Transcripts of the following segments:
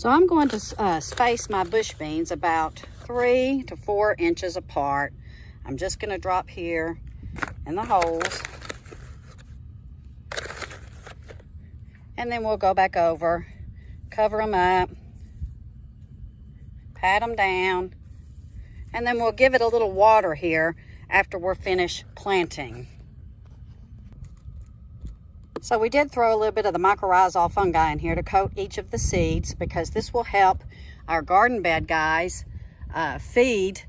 So I'm going to space my bush beans about 3 to 4 inches apart. I'm just going to drop here in the holes. And then we'll go back over, cover them up, pat them down, and then we'll give it a little water here after we're finished planting. So we did throw a little bit of the mycorrhizal fungi in here to coat each of the seeds, because this will help our garden bed guys feed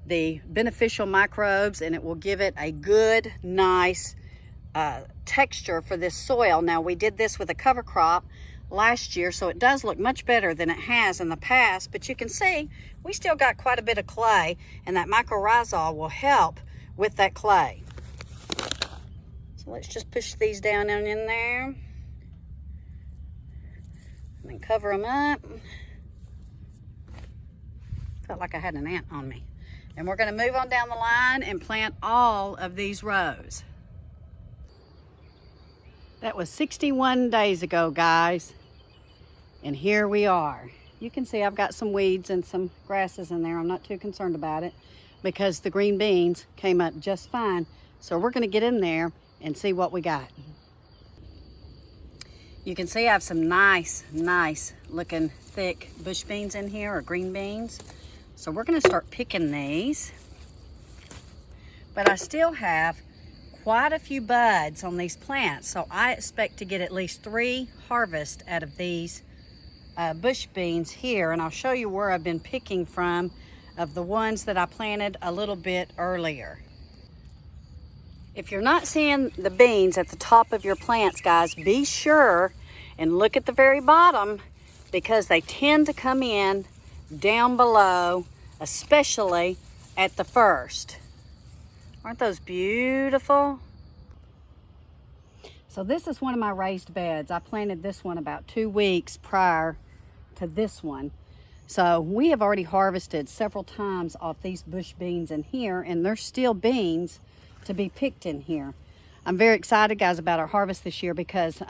the beneficial microbes, and it will give it a good, nice texture for this soil. Now, we did this with a cover crop last year, so it does look much better than it has in the past, but you can see we still got quite a bit of clay, and that mycorrhizal will help with that clay. So let's just push these down and in there, and then cover them up. Felt like I had an ant on me. And we're going to move on down the line and plant all of these rows. That was 61 days ago, guys, and here we are. You can see I've got some weeds and some grasses in there. I'm not too concerned about it because the green beans came up just fine. So we're going to get in there and see what we got. You can see I have some nice looking thick bush beans in here, or green beans. So we're going to start picking these. But I still have quite a few buds on these plants, so I expect to get at least 3 harvests out of these bush beans here. And I'll show you where I've been picking from of the ones that I planted a little bit earlier. If you're not seeing the beans at the top of your plants, guys, be sure and look at the very bottom, because they tend to come in down below, especially at the first. Aren't those beautiful? So this is one of my raised beds. I planted this one about 2 weeks prior to this one. So we have already harvested several times off these bush beans in here, and there's still beans to be picked in here. I'm very excited, guys, about our harvest this year, because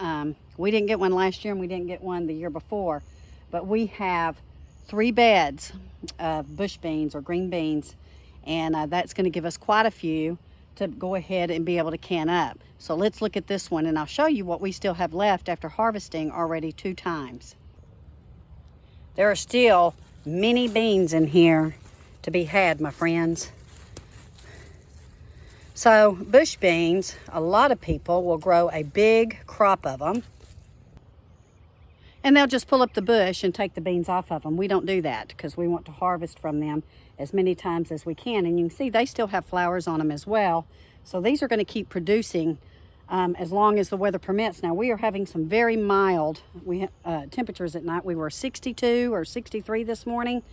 we didn't get one last year and we didn't get one the year before, but we have 3 beds of bush beans or green beans, and that's going to give us quite a few to go ahead and be able to can up. So let's look at this one, and I'll show you what we still have left after harvesting already 2 times. There are still many beans in here to be had, my friends. So bush beans, a lot of people will grow a big crop of them, and they'll just pull up the bush and take the beans off of them. We don't do that because we want to harvest from them as many times as we can. And you can see they still have flowers on them as well. So these are going to keep producing as long as the weather permits. Now, we are having some very mild temperatures at night. We were 62 or 63 this morning,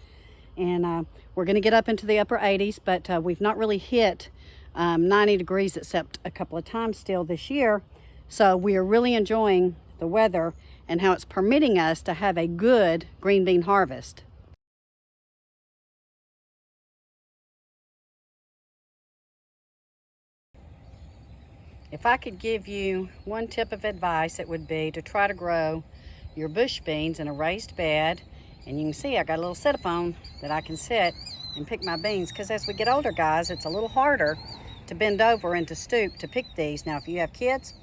and we're going to get up into the upper 80s, but we've not really hit 90 degrees except a couple of times still this year. So we are really enjoying the weather and how it's permitting us to have a good green bean harvest. If I could give you one tip of advice, it would be to try to grow your bush beans in a raised bed. And you can see I got a little sit-up-on that I can sit and pick my beans, because as we get older, guys, it's a little harder to bend over and to stoop to pick these. Now, if you have kids,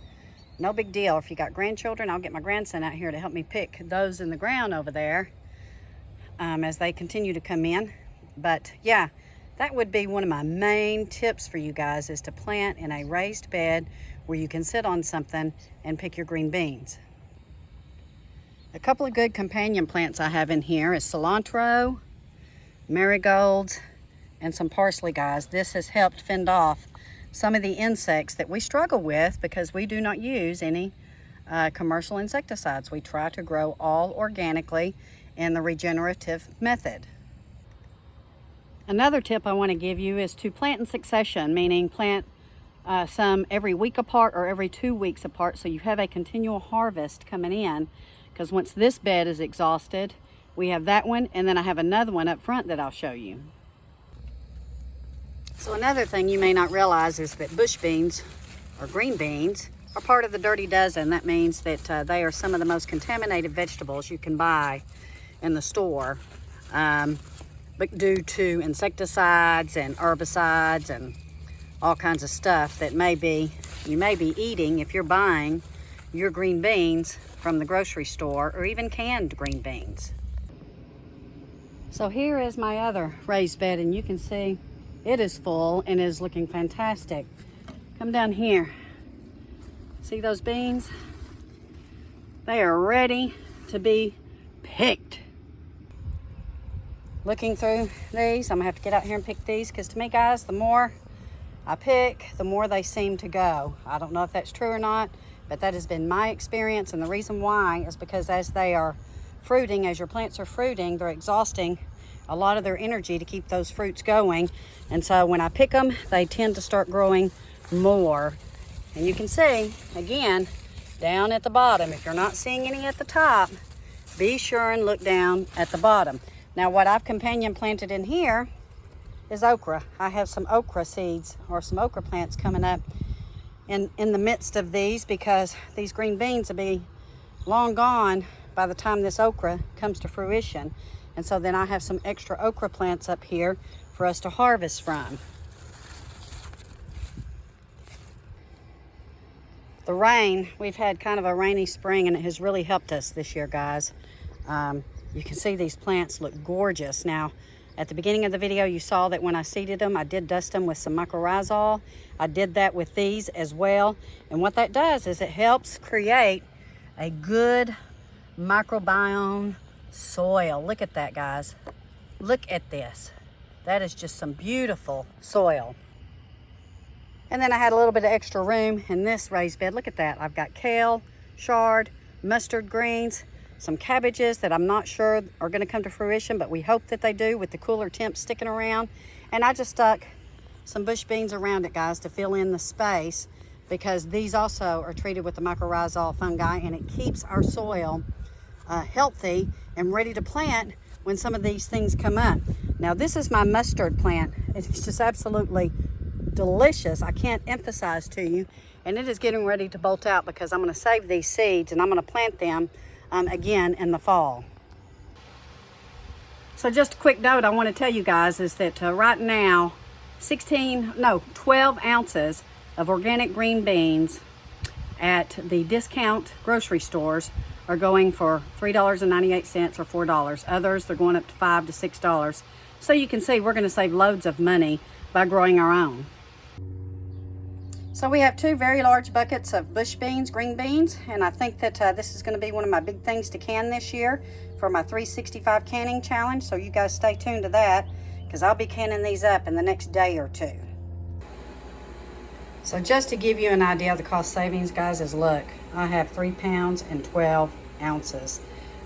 no big deal. If you got grandchildren, I'll get my grandson out here to help me pick those in the ground over there as they continue to come in. But yeah, that would be one of my main tips for you guys, is to plant in a raised bed where you can sit on something and pick your green beans. A couple of good companion plants I have in here is cilantro, marigolds, and some parsley, guys. This has helped fend off some of the insects that we struggle with because we do not use any commercial insecticides. We try to grow all organically in the regenerative method. Another tip I want to give you is to plant in succession, meaning plant some every week apart or every 2 weeks apart, so you have a continual harvest coming in. Because once this bed is exhausted, we have that one, and then I have another one up front that I'll show you. So another thing you may not realize is that bush beans, or green beans, are part of the Dirty Dozen. That means that they are some of the most contaminated vegetables you can buy. in the store, but due to insecticides and herbicides and all kinds of stuff that you may be eating if you're buying your green beans from the grocery store, or even canned green beans. So here is my other raised bed, and you can see it is full and is looking fantastic. Come down here. See those beans? They are ready to be picked. Looking through these, I'm gonna have to get out here and pick these, because to me, guys, the more I pick, the more they seem to go. I don't know if that's true or not, but that has been my experience, and the reason why is because as they are fruiting, as your plants are fruiting, they're exhausting a lot of their energy to keep those fruits going, and so when I pick them, they tend to start growing more. And you can see, again, down at the bottom, if you're not seeing any at the top, be sure and look down at the bottom. Now, what I've companion planted in here is okra. I have some okra seeds, or some okra plants coming up in the midst of these, because these green beans will be long gone by the time this okra comes to fruition. And so then I have some extra okra plants up here for us to harvest from. The rain, we've had kind of a rainy spring, and it has really helped us this year, guys. You can see these plants look gorgeous. Now, at the beginning of the video, you saw that when I seeded them, I did dust them with some mycorrhizal. I did that with these as well. And what that does is it helps create a good microbiome soil. Look at that, guys. Look at this. That is just some beautiful soil. And then I had a little bit of extra room in this raised bed. Look at that. I've got kale, chard, mustard greens, some cabbages that I'm not sure are going to come to fruition, but we hope that they do with the cooler temps sticking around. And I just stuck some bush beans around it, guys, to fill in the space, because these also are treated with the mycorrhizal fungi, and it keeps our soil healthy and ready to plant when some of these things come up. Now, this is my mustard plant. It's just absolutely delicious. I can't emphasize to you. And it is getting ready to bolt out, because I'm going to save these seeds and I'm going to plant them again in the fall. So just a quick note I want to tell you guys is that right now 12 ounces of organic green beans at the discount grocery stores are going for $3.98 or $4. Others, they're going up to $5 to $6. So you can see we're going to save loads of money by growing our own. So we have 2 very large buckets of bush beans, green beans, and I think that this is going to be one of my big things to can this year for my 365 canning challenge. So you guys stay tuned to that, because I'll be canning these up in the next day or 2. So just to give you an idea of the cost savings, guys, is look, I have 3 pounds and 12 ounces.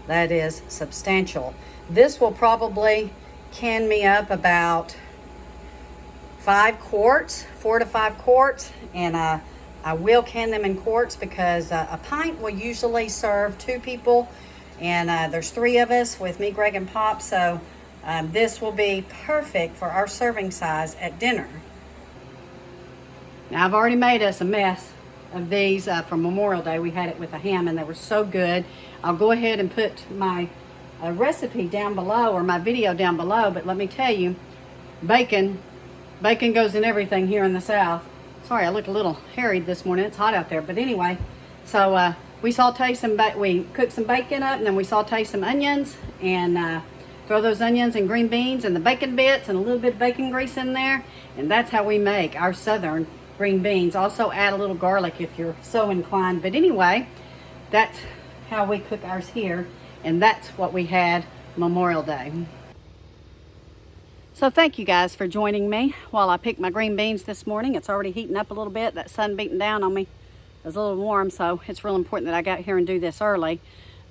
That is substantial. This will probably can me up about 5 quarts, 4 to 5 quarts, and I will can them in quarts, because a pint will usually serve 2 people, and there's 3 of us with me, Greg, and Pop, so this will be perfect for our serving size at dinner. Now, I've already made us a mess of these for Memorial Day. We had it with a ham, and they were so good. I'll go ahead and put my recipe down below, or my video down below, but let me tell you, bacon goes in everything here in the South. Sorry, I look a little harried this morning. It's hot out there. But anyway, so we cook some bacon up, and then we saute some onions, and throw those onions and green beans and the bacon bits and a little bit of bacon grease in there. And that's how we make our southern green beans. Also add a little garlic if you're so inclined. But anyway, that's how we cook ours here. And that's what we had Memorial Day. So thank you guys for joining me while I pick my green beans this morning. It's already heating up a little bit. That sun beating down on me is a little warm, so it's real important that I got here and do this early.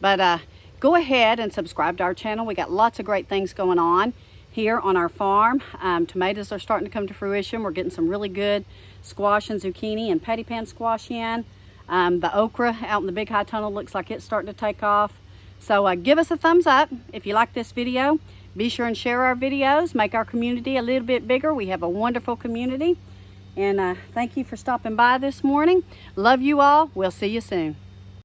But go ahead and subscribe to our channel. We got lots of great things going on here on our farm. Tomatoes are starting to come to fruition. We're getting some really good squash and zucchini and patty pan squash in. The okra out in the big high tunnel looks like it's starting to take off. So give us a thumbs up if you like this video. Be sure and share our videos, make our community a little bit bigger. We have a wonderful community. And thank you for stopping by this morning. Love you all. We'll see you soon.